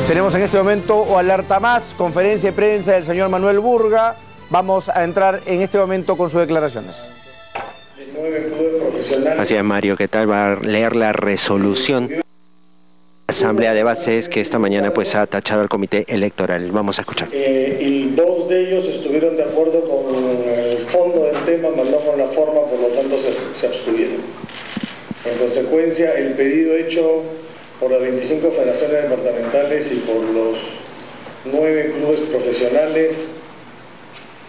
Tenemos en este momento o alerta más, conferencia de prensa del señor Manuel Burga. Vamos a entrar en este momento con sus declaraciones. Así es, Mario, ¿qué tal? Va a leer la resolución de la Asamblea de Bases que esta mañana pues ha tachado al Comité Electoral. Vamos a escuchar. Y dos de ellos estuvieron de acuerdo con el fondo del tema, más no con la forma, por lo tanto se abstuvieron. En consecuencia, el pedido hecho por las 25 federaciones departamentales y por los 9 clubes profesionales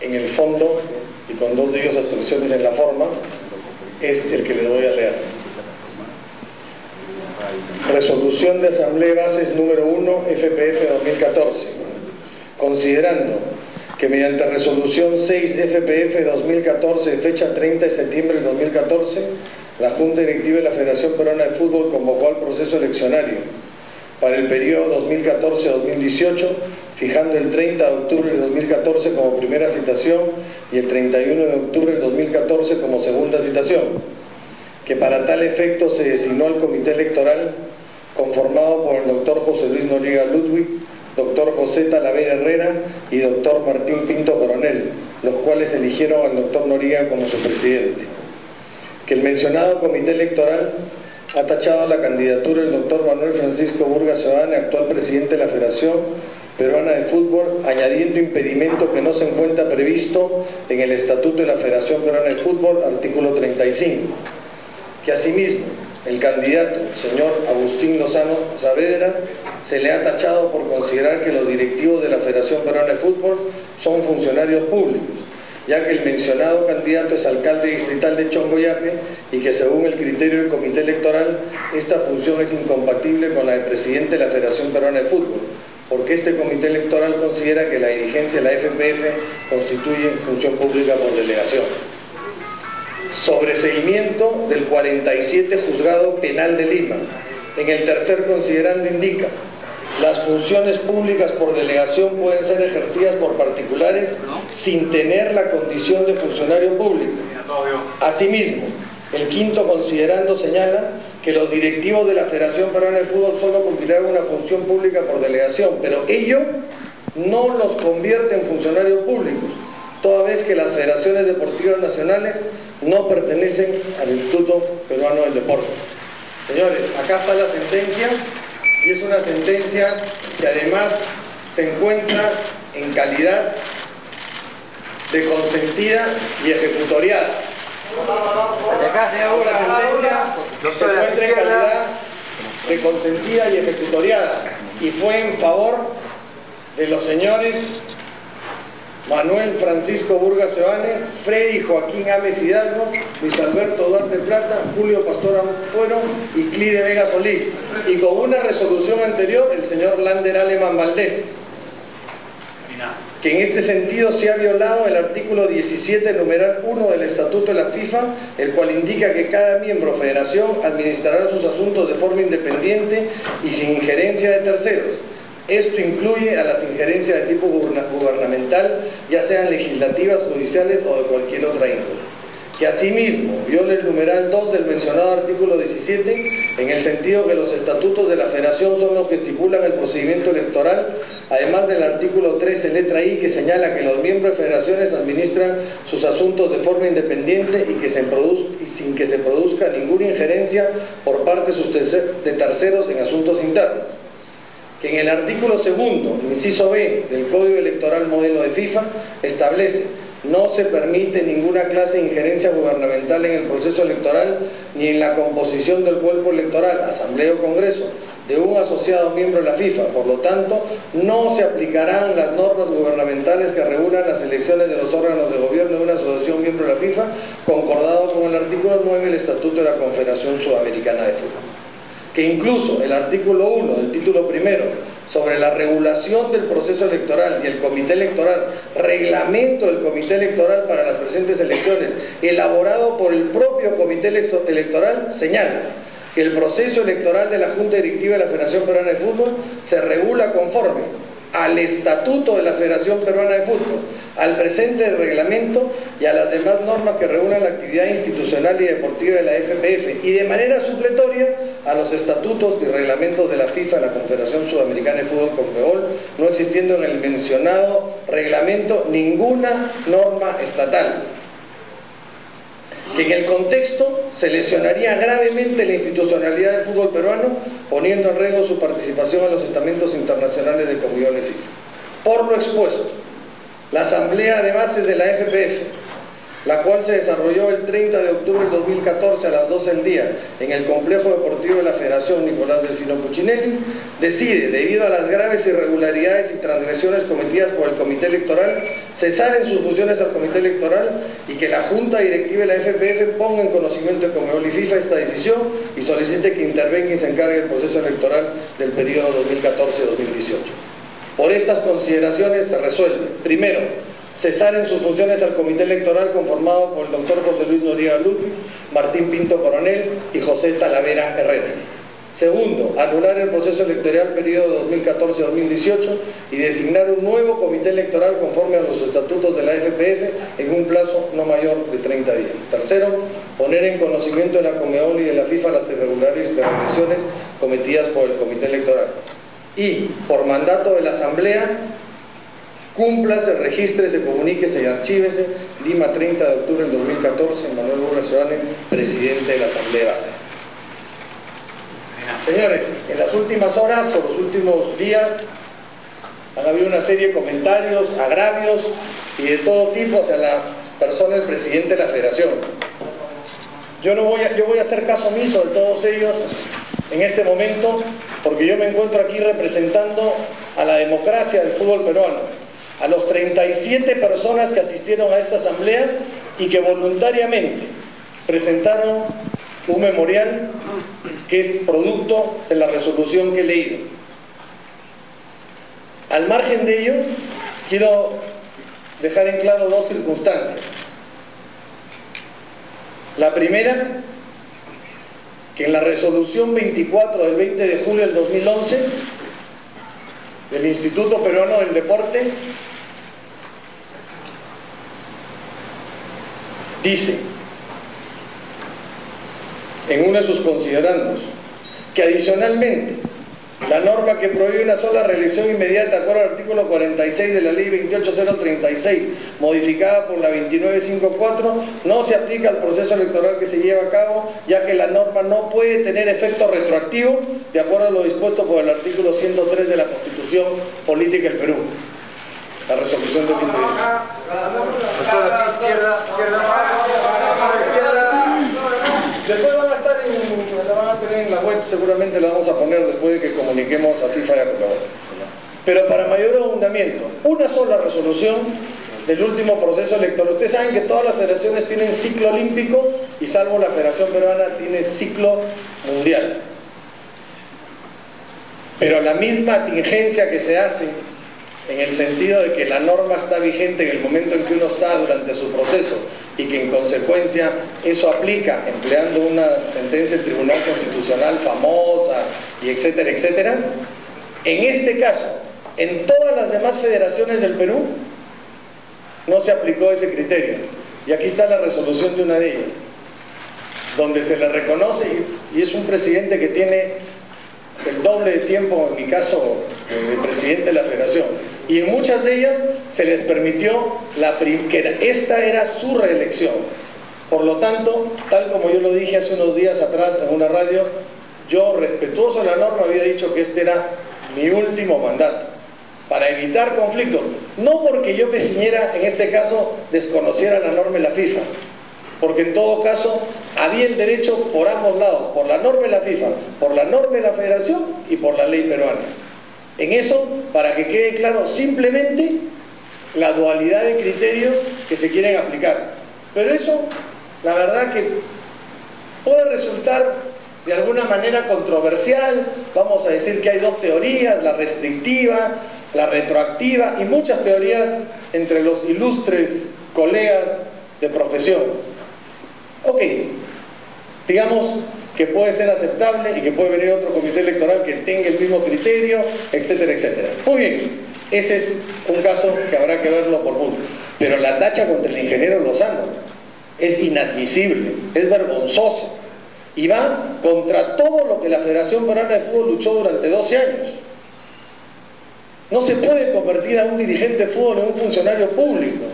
en el fondo, y con dos de ellos abstenciones en la forma, es el que le doy a leer. Resolución de Asamblea de Bases número 1, FPF 2014. Considerando que mediante resolución 6 FPF 2014 de fecha 30 de septiembre de 2014, la Junta Directiva de la Federación Peruana de Fútbol convocó al proceso eleccionario para el periodo 2014-2018, fijando el 30 de octubre de 2014 como primera citación y el 31 de octubre de 2014 como segunda citación, que para tal efecto se designó al Comité Electoral conformado por el doctor José Luis Noriega Ludwig, doctor José Talavera Herrera y doctor Martín Pinto Coronel, los cuales eligieron al doctor Noriega como su presidente. Que el mencionado Comité Electoral ha tachado la candidatura del doctor Manuel Francisco Burga Seoane, actual presidente de la Federación Peruana de Fútbol, añadiendo impedimento que no se encuentra previsto en el Estatuto de la Federación Peruana de Fútbol, artículo 35. Que asimismo, el candidato, señor Agustín Lozano Saavedra, se le ha tachado por considerar que los directivos de la Federación Peruana de Fútbol son funcionarios públicos, ya que el mencionado candidato es alcalde distrital de Chongoyape y que según el criterio del Comité Electoral, esta función es incompatible con la de presidente de la Federación Peruana de Fútbol, porque este Comité Electoral considera que la dirigencia de la FPF constituye función pública por delegación. Sobreseimiento del 47 Juzgado Penal de Lima. En el tercer considerando indica: las funciones públicas por delegación pueden ser ejercidas por particulares sin tener la condición de funcionario público. Asimismo, el quinto considerando señala que los directivos de la Federación Peruana de Fútbol solo cumplirán una función pública por delegación, pero ello no los convierte en funcionarios públicos, toda vez que las federaciones deportivas nacionales no pertenecen al Instituto Peruano del Deporte. Señores, acá está la sentencia, y es una sentencia que además se encuentra en calidad de consentida y ejecutoriada. La sentencia se encuentra en calidad de consentida y ejecutoriada y fue en favor de los señores Manuel Francisco Burga Seoane, Freddy Joaquín Ames Hidalgo, Luis Alberto Duarte Plata, Julio Pastor Ampuero y Clide Vega Solís, y con una resolución anterior el señor Lander Aleman Valdés, que en este sentido se ha violado el artículo 17, numeral 1 del Estatuto de la FIFA, el cual indica que cada miembro o federación administrará sus asuntos de forma independiente y sin injerencia de terceros. Esto incluye a las injerencias de tipo gubernamental, ya sean legislativas, judiciales o de cualquier otra índole. Que asimismo viola el numeral 2 del mencionado artículo 17, en el sentido que los estatutos de la Federación son los que estipulan el procedimiento electoral, además del artículo 13, letra I, que señala que los miembros de federaciones administran sus asuntos de forma independiente y sin que se produzca ninguna injerencia por parte de terceros en asuntos internos. Que en el artículo 2, inciso B, del Código Electoral Modelo de FIFA, establece: no se permite ninguna clase de injerencia gubernamental en el proceso electoral ni en la composición del cuerpo electoral, asamblea o congreso, de un asociado miembro de la FIFA. Por lo tanto, no se aplicarán las normas gubernamentales que regulan las elecciones de los órganos de gobierno de una asociación miembro de la FIFA, concordado con el artículo 9 del Estatuto de la Confederación Sudamericana de Fútbol. Que incluso el artículo 1 del título primero sobre la regulación del proceso electoral y el Comité Electoral, reglamento del Comité Electoral para las presentes elecciones, elaborado por el propio Comité Electoral, señala que el proceso electoral de la Junta Directiva de la Federación Peruana de Fútbol se regula conforme al Estatuto de la Federación Peruana de Fútbol, al presente reglamento y a las demás normas que regulan la actividad institucional y deportiva de la FPF, y de manera supletoria a los estatutos y reglamentos de la FIFA, la Confederación Sudamericana de Fútbol. Fútbol Conmebol, no existiendo en el mencionado reglamento ninguna norma estatal. Que en el contexto se lesionaría gravemente la institucionalidad del fútbol peruano, poniendo en riesgo su participación en los estamentos internacionales de Conmebol y FIFA. Por lo expuesto, la Asamblea de Bases de la FPF, la cual se desarrolló el 30 de octubre del 2014 a las 12 del día en el complejo deportivo de la Federación Nicolás Delfino Cuccinelli, decide, debido a las graves irregularidades y transgresiones cometidas por el Comité Electoral, cesar en sus funciones al Comité Electoral y que la Junta Directiva de la FPF ponga en conocimiento de Conmebol y FIFA esta decisión y solicite que intervenga y se encargue del proceso electoral del periodo 2014-2018. Por estas consideraciones se resuelve, primero, cesar en sus funciones al Comité Electoral conformado por el doctor José Luis Noriega Ludwig, Martín Pinto Coronel y José Talavera Herrera. Segundo, anular el proceso electoral periodo 2014-2018 y designar un nuevo comité electoral conforme a los estatutos de la FPF en un plazo no mayor de 30 días. Tercero, poner en conocimiento de la Conmebol y de la FIFA las irregularidades y transgresiones cometidas por el comité electoral. Y, por mandato de la Asamblea, cúmplase, regístrese, comuníquese y archívese, Lima, 30 de octubre del 2014, Manuel Burga Ciudadano, presidente de la Asamblea de Base. Señores, en las últimas horas o los últimos días han habido una serie de comentarios, agravios y de todo tipo hacia la persona del presidente de la Federación. Yo voy a hacer caso omiso de todos ellos en este momento, porque yo me encuentro aquí representando a la democracia del fútbol peruano, a los 37 personas que asistieron a esta asamblea y que voluntariamente presentaron un memorial que es producto de la resolución que he leído. Al margen de ello, quiero dejar en claro dos circunstancias. La primera, que en la resolución 24 del 20 de julio del 2011 del Instituto Peruano del Deporte dice, en uno de sus considerandos, que adicionalmente la norma que prohíbe una sola reelección inmediata de acuerdo al artículo 46 de la ley 28036, modificada por la 2954, no se aplica al proceso electoral que se lleva a cabo, ya que la norma no puede tener efecto retroactivo de acuerdo a lo dispuesto por el artículo 103 de la Constitución Política del Perú. La resolución de 2010. Después van a estar la van a tener en la web, seguramente la vamos a poner después de que comuniquemos a FIFA y a Conmebol. Pero para mayor abundamiento, una sola resolución del último proceso electoral. Ustedes saben que todas las federaciones tienen ciclo olímpico y salvo la Federación Peruana tiene ciclo mundial. Pero la misma tingencia que se hace en el sentido de que la norma está vigente en el momento en que uno está durante su proceso y que en consecuencia eso aplica empleando una sentencia del Tribunal Constitucional famosa y etcétera, etcétera. En este caso, en todas las demás federaciones del Perú no se aplicó ese criterio. Y aquí está la resolución de una de ellas, donde se le reconoce, y es un presidente que tiene el doble de tiempo, en mi caso, de presidente de la federación, y en muchas de ellas se les permitió esta era su reelección. Por lo tanto, tal como yo lo dije hace unos días atrás en una radio, yo, respetuoso de la norma, había dicho que este era mi último mandato, para evitar conflictos, no porque yo me ciñera, en este caso, desconociera la norma de la FIFA, porque en todo caso había el derecho por ambos lados, por la norma de la FIFA, por la norma de la Federación y por la ley peruana. En eso, para que quede claro, simplemente la dualidad de criterios que se quieren aplicar. Pero eso, la verdad que puede resultar de alguna manera controversial. Vamos a decir que hay dos teorías, la restrictiva, la retroactiva y muchas teorías entre los ilustres colegas de profesión. Ok, digamos que puede ser aceptable y que puede venir otro comité electoral que tenga el mismo criterio, etcétera, etcétera. Muy bien, ese es un caso que habrá que verlo por punto. Pero la tacha contra el ingeniero Lozano es inadmisible, es vergonzosa y va contra todo lo que la Federación Peruana de Fútbol luchó durante 12 años. No se puede convertir a un dirigente de fútbol en un funcionario público.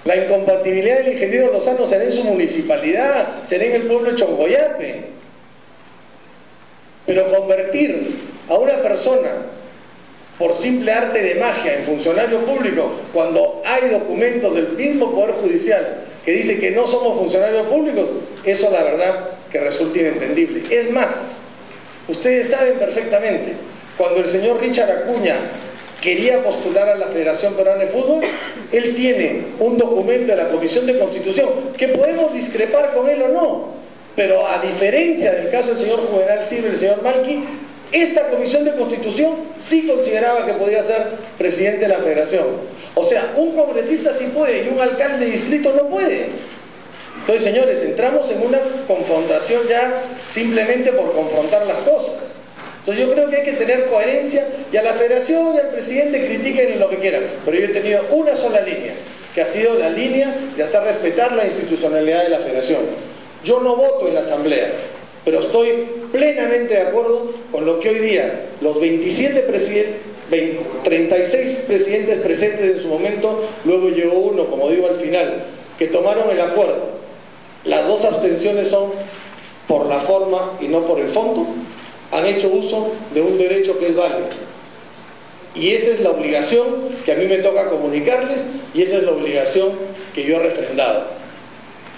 La incompatibilidad del ingeniero Lozano será en su municipalidad, será en el pueblo de Chongoyape. Pero convertir a una persona por simple arte de magia en funcionario público, cuando hay documentos del mismo Poder Judicial que dice que no somos funcionarios públicos, eso la verdad que resulta inentendible. Es más, ustedes saben perfectamente, cuando el señor Richard Acuña quería postular a la Federación Peruana de Fútbol, él tiene un documento de la Comisión de Constitución, que podemos discrepar con él o no, pero a diferencia del caso del señor Juvenal Silva y el señor Malqui, esta Comisión de Constitución sí consideraba que podía ser presidente de la Federación. O sea, un congresista sí puede y un alcalde de distrito no puede. Entonces, señores, entramos en una confrontación ya simplemente por confrontar las cosas. Entonces yo creo que hay que tener coherencia, y a la Federación y al presidente critiquen lo que quieran, pero yo he tenido una sola línea, que ha sido la línea de hacer respetar la institucionalidad de la Federación. Yo no voto en la Asamblea, pero estoy plenamente de acuerdo con lo que hoy día los 36 presidentes presentes en su momento, luego llegó uno, como digo al final, que tomaron el acuerdo. Las dos abstenciones son por la forma y no por el fondo. Han hecho uso de un derecho que es válido. Y esa es la obligación que a mí me toca comunicarles, y esa es la obligación que yo he refrendado.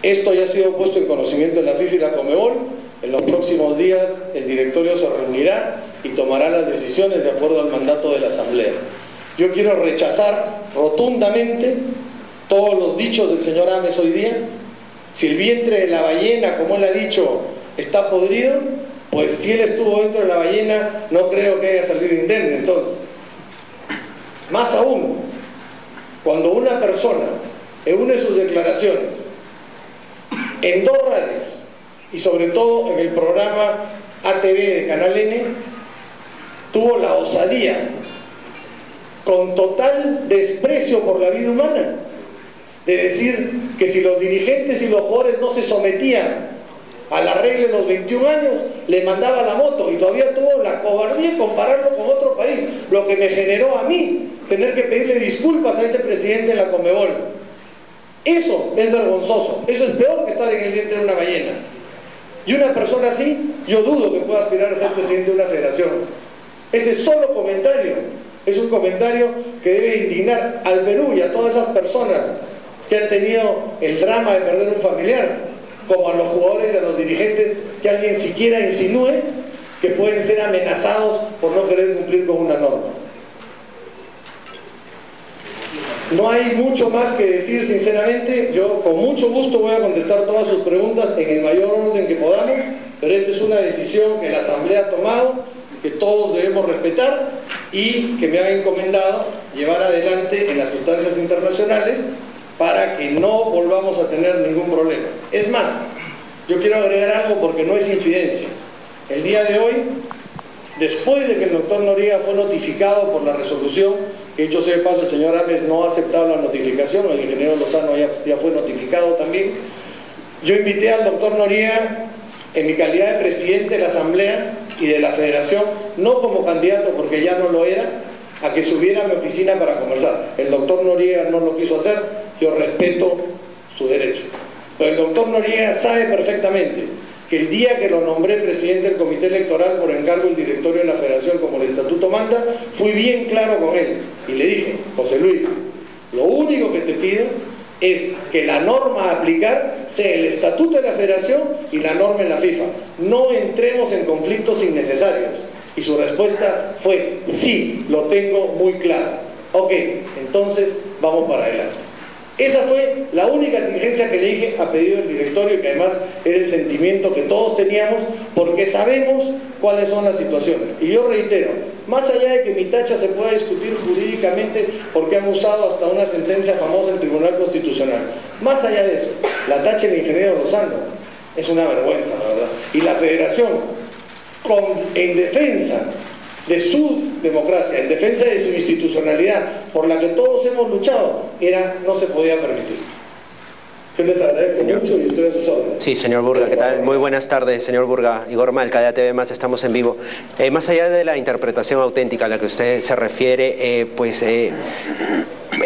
Esto ya ha sido puesto en conocimiento de la FIFA y la Conmebol. En los próximos días el directorio se reunirá y tomará las decisiones de acuerdo al mandato de la Asamblea. Yo quiero rechazar rotundamente todos los dichos del señor Ames hoy día. Si el vientre de la ballena, como él ha dicho, está podrido, pues si él estuvo dentro de la ballena, no creo que haya salido indemne. Entonces, más aún, cuando una persona une sus declaraciones en dos radios, y sobre todo en el programa ATV de Canal N, tuvo la osadía, con total desprecio por la vida humana, de decir que si los dirigentes y los jugadores no se sometían a la regla de los 21 años, le mandaba la moto, y todavía tuvo la cobardía de compararlo con otro país, lo que me generó a mí tener que pedirle disculpas a ese presidente de la Conmebol. Eso es vergonzoso, eso es peor que estar en el vientre de una ballena. Y una persona así, yo dudo que pueda aspirar a ser presidente de una federación. Ese solo comentario es un comentario que debe indignar al Perú y a todas esas personas que han tenido el drama de perder un familiar, como a los jugadores y a los dirigentes, que alguien siquiera insinúe que pueden ser amenazados por no querer cumplir con una norma. No hay mucho más que decir, sinceramente. Yo con mucho gusto voy a contestar todas sus preguntas en el mayor orden que podamos, pero esta es una decisión que la Asamblea ha tomado, que todos debemos respetar y que me han encomendado llevar adelante en las instancias internacionales para que no volvamos a tener ningún problema. Es más, yo quiero agregar algo porque no es infidencia. El día de hoy, después de que el doctor Noriega fue notificado por la resolución, que dicho sea de paso, el señor Ames no ha aceptado la notificación, el ingeniero Lozano ya fue notificado también, yo invité al doctor Noriega, en mi calidad de presidente de la Asamblea y de la Federación, no como candidato porque ya no lo era, a que subiera a mi oficina para conversar. El doctor Noriega no lo quiso hacer, yo respeto su derecho. Pero el doctor Noriega sabe perfectamente que el día que lo nombré presidente del comité electoral por encargo del directorio de la Federación, como el estatuto manda, fui bien claro con él y le dije: José Luis, lo único que te pido es que la norma a aplicar sea el estatuto de la Federación y la norma en la FIFA. No entremos en conflictos innecesarios. Y su respuesta fue: sí, lo tengo muy claro. Ok, entonces vamos para adelante. Esa fue la única diligencia que le dije a pedido del directorio, y que además era el sentimiento que todos teníamos, porque sabemos cuáles son las situaciones. Y yo reitero, más allá de que mi tacha se pueda discutir jurídicamente, porque han usado hasta una sentencia famosa en Tribunal Constitucional, más allá de eso, la tacha del ingeniero Lozano es una vergüenza, la verdad. Y la Federación, en defensa de su democracia, en defensa de su institucionalidad, por la que todos hemos luchado, no se podía permitir. Yo les agradezco mucho y estoy a sus órdenes. Sí, señor Burga, ¿qué tal? Muy buenas tardes, señor Burga. Igor Malca, de ATV+, estamos en vivo. Más allá de la interpretación auténtica a la que usted se refiere,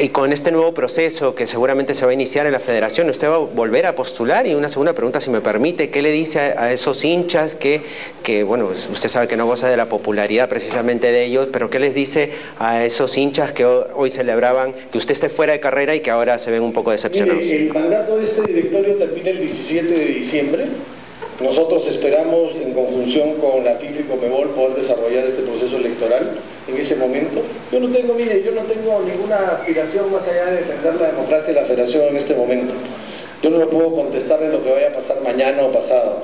y con este nuevo proceso que seguramente se va a iniciar en la federación, usted va a volver a postular. Y una segunda pregunta, si me permite, ¿qué le dice a esos hinchas que bueno, usted sabe que no goza de la popularidad precisamente de ellos, pero qué les dice a esos hinchas que hoy celebraban que usted esté fuera de carrera y que ahora se ven un poco decepcionados? Mire, el mandato de este directorio termina el 17 de diciembre. Nosotros esperamos, en conjunción con la FIFA y Conmebol, poder desarrollar este proceso electoral en ese momento. Yo no tengo ninguna aspiración más allá de defender la democracia y la federación en este momento. Yo no le puedo contestar en lo que vaya a pasar mañana o pasado.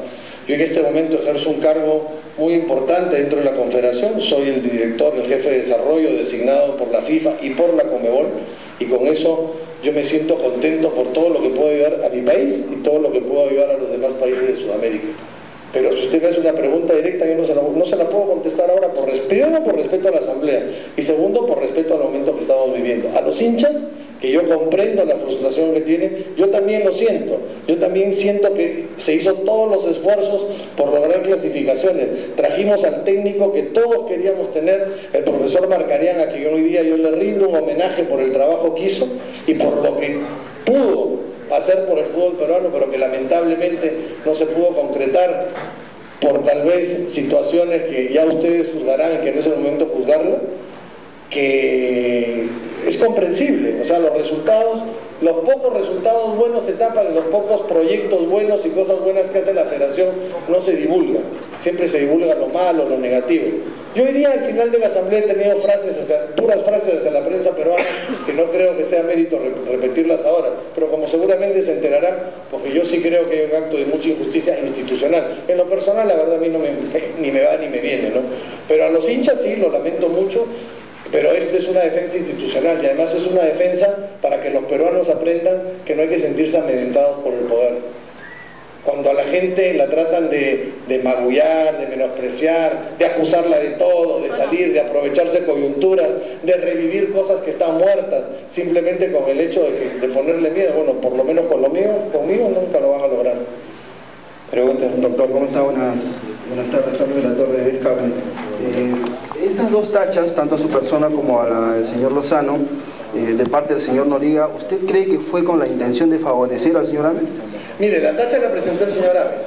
Yo en este momento ejerzo un cargo muy importante dentro de la Confederación. Soy el director, el jefe de desarrollo designado por la FIFA y por la Conmebol, y con eso yo me siento contento por todo lo que puedo ayudar a mi país y todo lo que puedo ayudar a los demás países de Sudamérica. Pero si usted me hace una pregunta directa, yo no se la puedo contestar ahora, primero por respeto a la Asamblea, y segundo por respeto al momento que estamos viviendo. A los hinchas, que yo comprendo la frustración que tienen, yo también lo siento. Yo también siento que se hizo todos los esfuerzos por lograr clasificaciones. Trajimos al técnico que todos queríamos tener, el profesor Marcarián, a quien hoy día yo le rindo un homenaje por el trabajo que hizo y por lo que pudo hacer por el fútbol peruano, pero que lamentablemente no se pudo concretar por tal vez situaciones que ya ustedes juzgarán y que en ese momento juzgarlo, que es comprensible. O sea, los pocos resultados buenos se tapan, los pocos proyectos buenos y cosas buenas que hace la federación no se divulgan, siempre se divulga lo malo, lo negativo. Yo hoy día al final de la asamblea he tenido puras frases desde la prensa peruana, que no creo que sea mérito repetirlas ahora, pero como seguramente se enterarán, porque yo sí creo que hay un acto de mucha injusticia institucional. En lo personal, la verdad, a mí ni me va ni me viene, ¿no? Pero a los hinchas sí, lo lamento mucho. Pero esto es una defensa institucional, y además es una defensa para que los peruanos aprendan que no hay que sentirse amedrentados por el poder. Cuando a la gente la tratan de magullar, de menospreciar, de acusarla de todo, de salir, de aprovecharse coyunturas, de revivir cosas que están muertas, simplemente con el hecho de ponerle miedo, bueno, por lo menos conmigo nunca lo van a lograr. Pregunta, doctor, ¿cómo está? Buenas tardes, Carlos de la Torre de Cable. Estas dos tachas, tanto a su persona como a la del señor Lozano, de parte del señor Noriega, ¿usted cree que fue con la intención de favorecer al señor Ames? Mire, la tacha la presentó el señor Ames.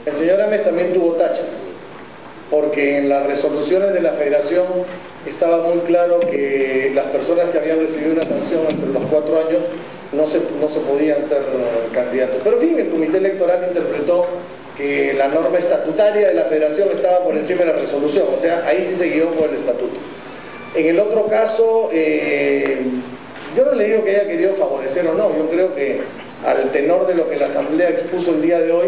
El señor Ames también tuvo tacha, porque en las resoluciones de la federación estaba muy claro que las personas que habían recibido una sanción entre los 4 años no se podían ser candidatos. Pero en fin, el comité electoral interpretó que la norma estatutaria de la federación estaba por encima de la resolución, o sea, ahí sí se guió por el estatuto. En el otro caso, yo no le digo que haya querido favorecer o no, yo creo que al tenor de lo que la Asamblea expuso el día de hoy,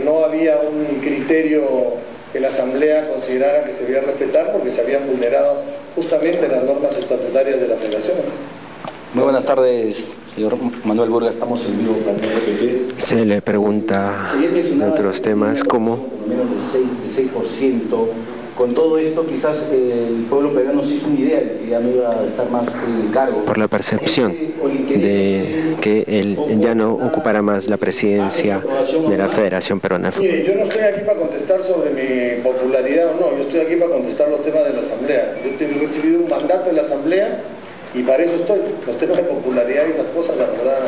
no había un criterio que la Asamblea considerara que se debía respetar, porque se habían vulnerado justamente las normas estatutarias de la federación. Muy buenas tardes, señor Manuel Burga, estamos en vivo para TPP. Se le pregunta de otros temas como... Por lo menos del 6%. Con todo esto, quizás el pueblo peruano se hizo una idea de que ya no iba a estar más en cargo. Por la percepción de que él ya no ocupará más la presidencia de la Federación Peruana de Fútbol. Mire, yo no estoy aquí para contestar sobre mi popularidad o no, yo estoy aquí para contestar los temas de la Asamblea. Yo he recibido un mandato de la Asamblea y para eso estoy. Los temas de popularidad y esas cosas, la verdad,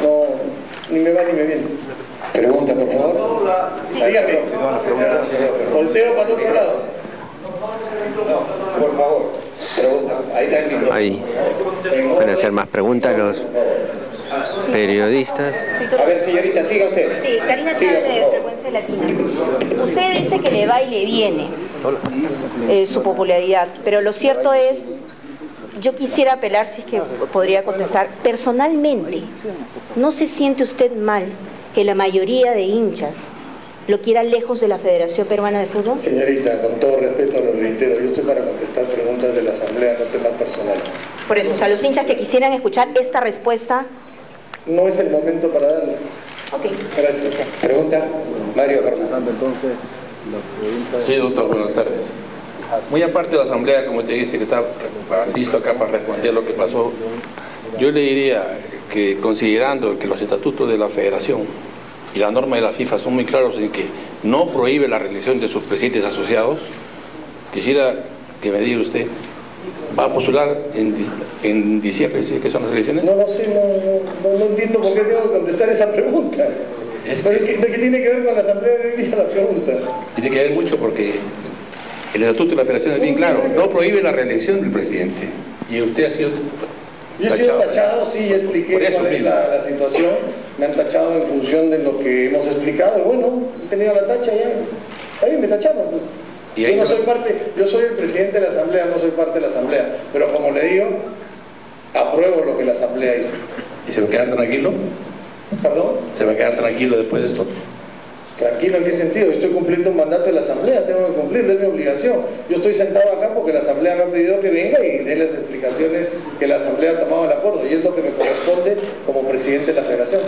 no, ni me va ni me viene. Pregunta, por favor. Dígame. Volteo para el otro lado. Por favor. Pregunta. Ahí está el micrófono. Ahí van a hacer más preguntas los periodistas. A ver, señorita, siga usted. Sí, Karina Chávez de Frecuencia Latina. Usted dice que le va y le viene su popularidad, pero lo cierto es, yo quisiera apelar, si es que podría contestar, personalmente, ¿no se siente usted mal que la mayoría de hinchas lo quiera lejos de la Federación Peruana de Fútbol? Señorita, con todo respeto lo reitero, yo estoy para contestar preguntas de la Asamblea, no temas personales. Por eso, o sea, los hinchas que quisieran escuchar esta respuesta... No es el momento para darle. Ok. Gracias. Pregunta, Mario Carlos. Sí, doctor, buenas tardes. Muy aparte de la Asamblea, como te dice, que está listo acá para responder lo que pasó, Yo le diría que, considerando que los estatutos de la Federación y la norma de la FIFA son muy claros en que no prohíbe la reelección de sus presidentes asociados, quisiera que me diga usted, ¿va a postular en diciembre, ¿sí? ¿Qué son las elecciones? No lo sé, no entiendo por qué tengo que contestar esa pregunta. ¿Qué tiene que ver con la asamblea de hoy día la pregunta? Tiene que ver mucho porque el estatuto de la Federación es bien claro, no prohíbe la reelección del presidente. Y usted ha sido Yo he sido tachado, sí, expliqué cuál es la situación, me han tachado en función de lo que hemos explicado, y bueno, he tenido la tacha ya, ahí me tacharon, pues. Yo soy el presidente de la asamblea, no soy parte de la asamblea, pero como le digo, apruebo lo que la asamblea hizo. ¿Y se va a quedar tranquilo? ¿Perdón? ¿Se va a quedar tranquilo después de esto? Tranquilo, ¿en qué sentido? Yo estoy cumpliendo un mandato de la asamblea, tengo que cumplirlo, es mi obligación. Yo estoy sentado acá porque la asamblea me ha pedido que venga y dé las explicaciones que la asamblea ha tomado el acuerdo, y es lo que me corresponde como presidente de la federación.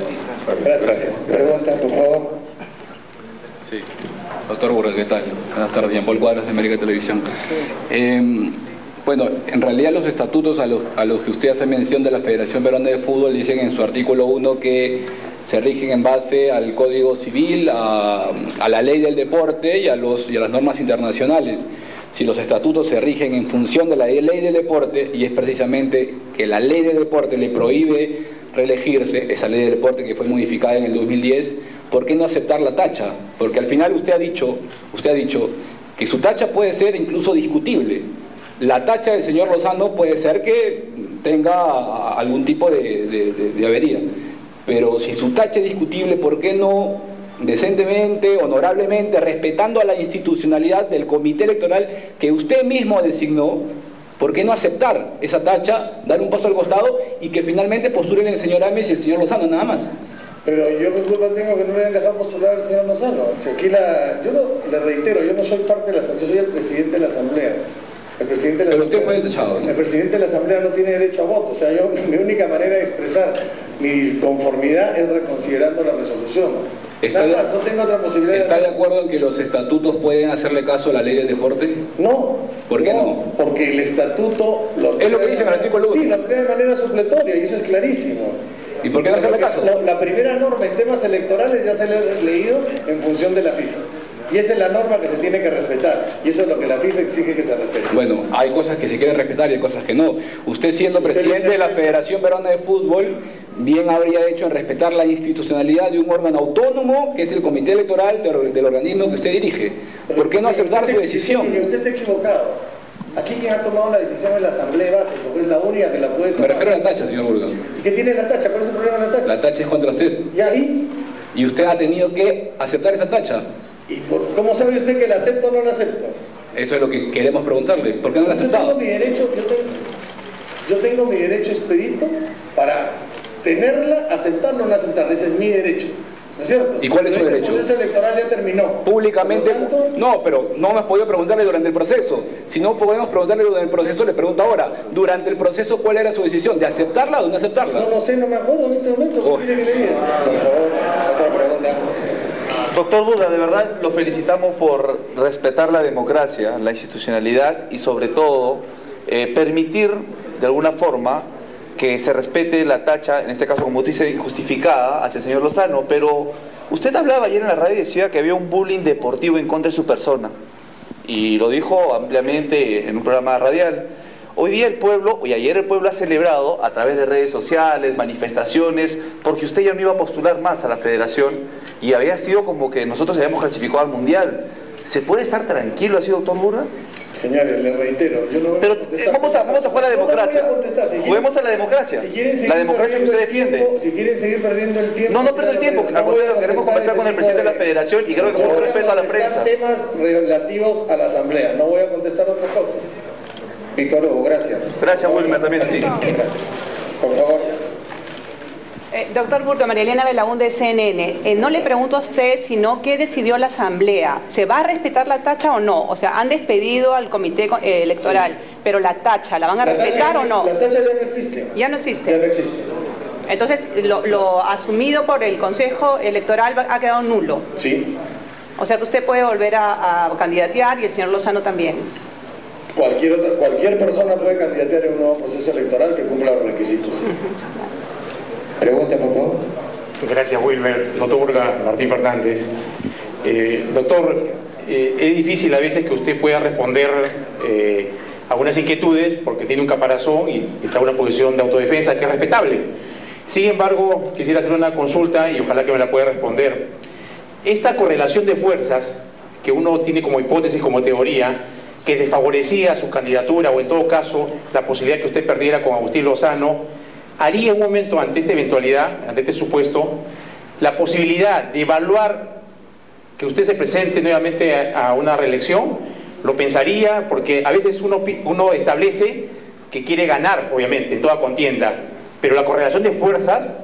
Gracias. Pregunta, por favor. Sí. Doctor Burga, ¿qué tal? Buenas tardes, Jean Paul Cuadras de América Televisión. Bueno, en realidad los estatutos a los que usted hace mención de la Federación Peruana de Fútbol dicen en su artículo 1 que se rigen en base al Código Civil, a la ley del deporte y a las normas internacionales. Si los estatutos se rigen en función de la ley del deporte, y es precisamente que la ley del deporte le prohíbe reelegirse, esa ley del deporte que fue modificada en el 2010, ¿por qué no aceptar la tacha? Porque al final usted ha dicho que su tacha puede ser incluso discutible. La tacha del señor Lozano puede ser que tenga algún tipo de avería. Pero si su tacha es discutible, ¿por qué no decentemente, honorablemente, respetando a la institucionalidad del comité electoral que usted mismo designó, ¿por qué no aceptar esa tacha, dar un paso al costado y que finalmente postulen el señor Ames y el señor Lozano, nada más? Pero yo qué culpa tengo que no le hayan dejado postular al señor Lozano. Si aquí yo le reitero, yo no soy parte de la asamblea, yo soy el presidente de la asamblea. El presidente de la Pero usted fue tachado, ¿no? El presidente de la asamblea no tiene derecho a voto. O sea, mi única manera de expresar mi conformidad es reconsiderando la resolución. Nada más, no tengo otra posibilidad. ¿Está de acuerdo en que los estatutos pueden hacerle caso a la ley del deporte? No. ¿Por qué no? Porque el estatuto es lo que dice en el artículo 1. Sí, lo crea de manera supletoria, y eso es clarísimo. ¿Y por qué no hacerle caso? La primera norma en temas electorales ya se le ha leído en función de la FIFA. Y esa es la norma que se tiene que respetar. Y eso es lo que la FIFA exige que se respete. Bueno, hay cosas que se quieren respetar y hay cosas que no. Usted, siendo presidente de la Federación Peruana de Fútbol, bien habría hecho en respetar la institucionalidad de un órgano autónomo, que es el comité electoral del organismo que usted dirige. ¿Por qué no aceptar su decisión? Usted está equivocado. Aquí quien ha tomado la decisión es la Asamblea Base, porque es la única que la puede tomar. Me refiero a la tacha, señor Burga. ¿Qué tiene la tacha? ¿Cuál es el problema de la tacha? La tacha es contra usted. ¿Y ahí? Y usted ha tenido que aceptar esa tacha. ¿Y cómo sabe usted que la acepto o no la acepto? Eso es lo que queremos preguntarle. ¿Por qué no la ha aceptado? Yo tengo mi derecho expedito para tenerla, aceptarla o no aceptarla. Ese es mi derecho. ¿No es cierto? ¿Y cuál es su derecho? El proceso electoral ya terminó. Públicamente. Tanto, no, pero no hemos podido preguntarle durante el proceso. Si no podemos preguntarle durante el proceso, le pregunto ahora. Durante el proceso, ¿cuál era su decisión? ¿De aceptarla o de no aceptarla? No lo sé, no me acuerdo en este momento. Oh. ¿Qué quiere que le diga? Por favor, otra pregunta. Doctor Burga, de verdad lo felicitamos por respetar la democracia, la institucionalidad y sobre todo permitir de alguna forma que se respete la tacha, en este caso como usted dice, injustificada hacia el señor Lozano, pero usted hablaba ayer en la radio y decía que había un bullying deportivo en contra de su persona y lo dijo ampliamente en un programa radial. Hoy día el pueblo, y ayer el pueblo ha celebrado a través de redes sociales, manifestaciones, porque usted ya no iba a postular más a la federación y había sido como que nosotros habíamos clasificado al mundial. ¿Se puede estar tranquilo así, doctor Burga? Señores, le reitero, yo no voy Pero a contestar. vamos a jugar a la democracia. Juguemos a la democracia. La democracia que usted defiende. Si quieren seguir perdiendo el tiempo... No pierda el tiempo. Al contrario, queremos conversar con el presidente de la federación y creo que con respeto a la prensa. Temas relativos a la asamblea. No voy a contestar otra cosa. Víctor Hugo, gracias. Gracias, Wilmer, también a ti. Por favor. Doctor Burga, María Elena Belaún de CNN, no le pregunto a usted, sino qué decidió la Asamblea. ¿Se va a respetar la tacha o no? O sea, han despedido al comité electoral, sí, pero la tacha, ¿la van a respetar o no? La tacha ya no existe. ¿Ya no existe? Ya no existe. Entonces, lo asumido por el Consejo Electoral ha quedado nulo. Sí. O sea que usted puede volver a candidatear y el señor Lozano también. Cualquier persona puede candidatear en un nuevo proceso electoral que cumpla los requisitos. Pregunta, por favor. Gracias, Wilmer. Doctor Burga, Martín Fernández. Doctor, es difícil a veces que usted pueda responder algunas inquietudes porque tiene un caparazón y está en una posición de autodefensa que es respetable. Sin embargo, quisiera hacer una consulta y ojalá que me la pueda responder. Esta correlación de fuerzas que uno tiene como hipótesis, como teoría, que desfavorecía su candidatura o en todo caso la posibilidad que usted perdiera con Agustín Lozano, haría en un momento ante esta eventualidad, ante este supuesto, la posibilidad de evaluar que usted se presente nuevamente a una reelección. Lo pensaría porque a veces uno establece que quiere ganar, obviamente, en toda contienda, pero la correlación de fuerzas,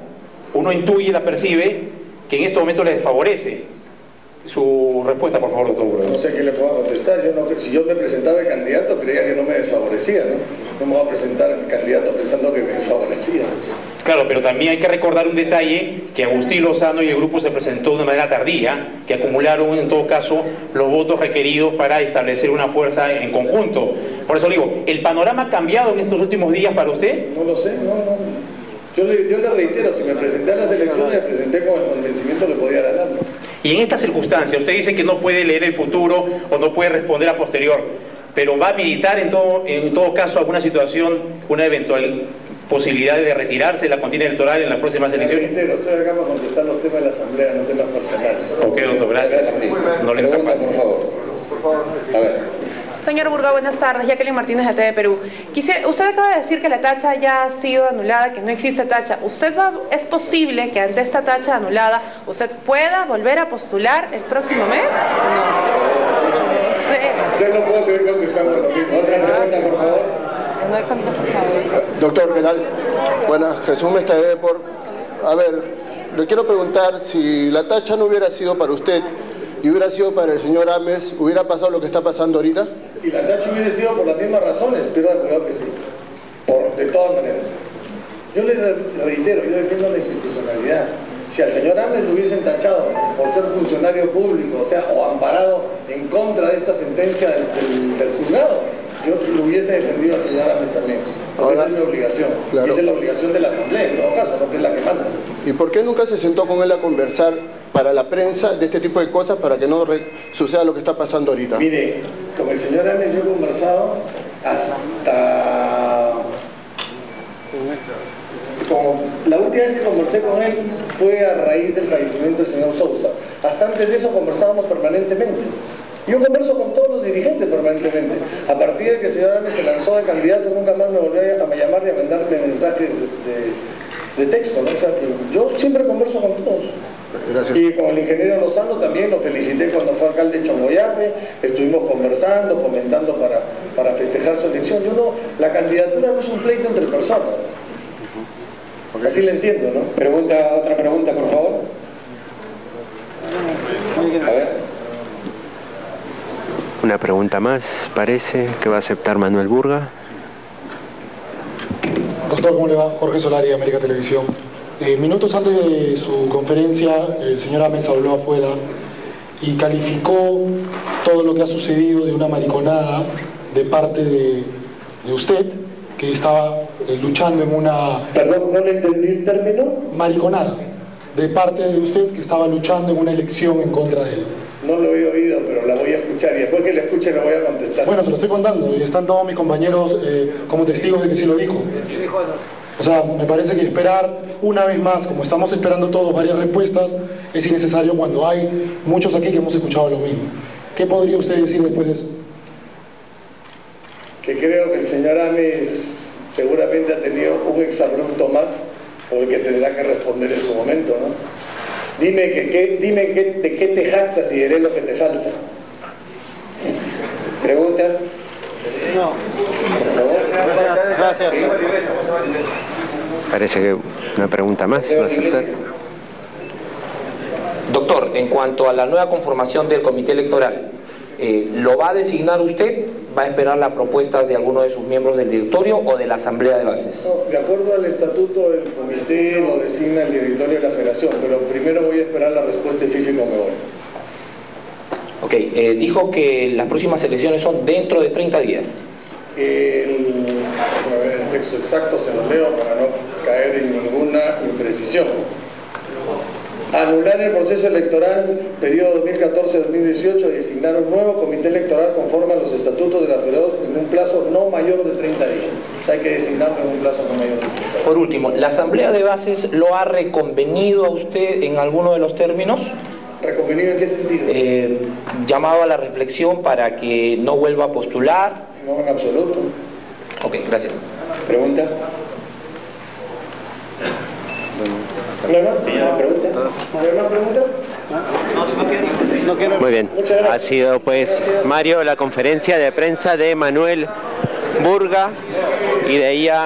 uno intuye, la percibe, que en este momento le desfavorece. Su respuesta, por favor, doctor. No sé qué le puedo contestar. Si yo me presentaba de candidato, creía que no me desfavorecía, ¿no? No me voy a presentar candidato pensando que me desfavorecía. Claro, pero también hay que recordar un detalle, que Agustín Lozano y el grupo se presentó de una manera tardía, que acumularon en todo caso los votos requeridos para establecer una fuerza en conjunto. Por eso digo, ¿el panorama ha cambiado en estos últimos días para usted? No lo sé, no. Yo le reitero, si me presenté a las elecciones, me presenté con el convencimiento que podía ganar, ¿no? Y en estas circunstancias, usted dice que no puede leer el futuro o no puede responder a posterior, pero ¿va a militar en todo caso alguna situación, una eventual posibilidad de retirarse de la contienda electoral en las próximas elecciones? Estoy acá para contestar los temas de la Asamblea, no temas personales. Ok, doctor, gracias. No le Pregunta, por favor. A ver. Señor Burga, buenas tardes. Jacqueline Martínez de TV Perú. Usted acaba de decir que la tacha ya ha sido anulada, que no existe tacha. ¿Es posible que ante esta tacha anulada usted pueda volver a postular el próximo mes? No sé. Yo no puedo seguir contestando lo mismo. Otra pregunta, por favor. No hay contestado. Doctor, ¿qué tal? Buenas, Jesús Mesta de Depor. A ver, le quiero preguntar si la tacha no hubiera sido para usted y hubiera sido para el señor Ames, ¿hubiera pasado lo que está pasando ahorita? Si la tacha hubiera sido por las mismas razones, pero cuidado que sí. De todas maneras. Yo le reitero, yo defiendo la institucionalidad. Si al señor Ames lo hubiesen tachado por ser funcionario público, o amparado en contra de esta sentencia del juzgado, yo lo hubiese defendido al señor Ames también. Porque esa es mi obligación. Claro. Y esa es la obligación de la Asamblea, en todo caso, no que es la que manda. ¿Y por qué nunca se sentó con él a conversar para la prensa de este tipo de cosas para que no suceda lo que está pasando ahorita? Mire, con el señor Ames yo he conversado hasta... La última vez que conversé con él fue a raíz del fallecimiento del señor Sousa. Hasta antes de eso conversábamos permanentemente. Yo converso con todos los dirigentes permanentemente. A partir de que el señor Ames se lanzó de candidato, nunca más me volvió a llamar y a mandarme mensajes de texto, ¿no? O sea, que yo siempre converso con todos. Gracias. Y con el ingeniero Lozano también lo felicité cuando fue alcalde de Chongoyape, estuvimos conversando, comentando para festejar su elección. La candidatura no es un pleito entre personas. Así le entiendo, ¿no? Otra pregunta, por favor. A ver. Una pregunta más, parece que va a aceptar Manuel Burga. Doctor, ¿cómo le va? Jorge Solari, América Televisión. Minutos antes de su conferencia, el señor Ames habló afuera y calificó todo lo que ha sucedido de una mariconada de parte de usted, que estaba luchando en una... Perdón, no le entendí el término. Mariconada, de parte de usted que estaba luchando en una elección en contra de él. No lo he oído, pero la voy a escuchar y después que la escuche la voy a contestar. Bueno, se lo estoy contando y están todos mis compañeros como testigos de que sí lo dijo. O sea, me parece que esperar una vez más, como estamos esperando todos varias respuestas, es innecesario cuando hay muchos aquí que hemos escuchado lo mismo. ¿Qué podría usted decir después de eso? Que creo que el señor Ames seguramente ha tenido un exabrupto más por el que tendrá que responder en su momento, ¿no? Dime de qué te jactas y diré lo que te falta. ¿Pregunta? No. Gracias. Parece que una pregunta más va a aceptar. Doctor, en cuanto a la nueva conformación del comité electoral, ¿lo va a designar usted? ¿Va a esperar la propuesta de alguno de sus miembros del directorio o de la asamblea de bases? No, de acuerdo al estatuto del comité lo designa el directorio de la federación, pero primero voy a esperar la respuesta de Fifi Conmebol. Ok, dijo que las próximas elecciones son dentro de 30 días. el texto exacto se lo leo para no caer en ninguna imprecisión. Anular el proceso electoral periodo 2014-2018 y designar un nuevo comité electoral conforme a los estatutos de la Federación en un plazo no mayor de 30 días. O sea, hay que designarlo en un plazo no mayor de 30 días. Por último, ¿la Asamblea de Bases lo ha reconvenido a usted en alguno de los términos? ¿Reconvenido en qué sentido? Llamado a la reflexión para que no vuelva a postular. No, en absoluto. Ok, gracias. ¿Pregunta? ¿No hay más? ¿Pregunta? ¿No hay más preguntas? Muy bien, ha sido pues Mario la conferencia de prensa de Manuel Burga y de ella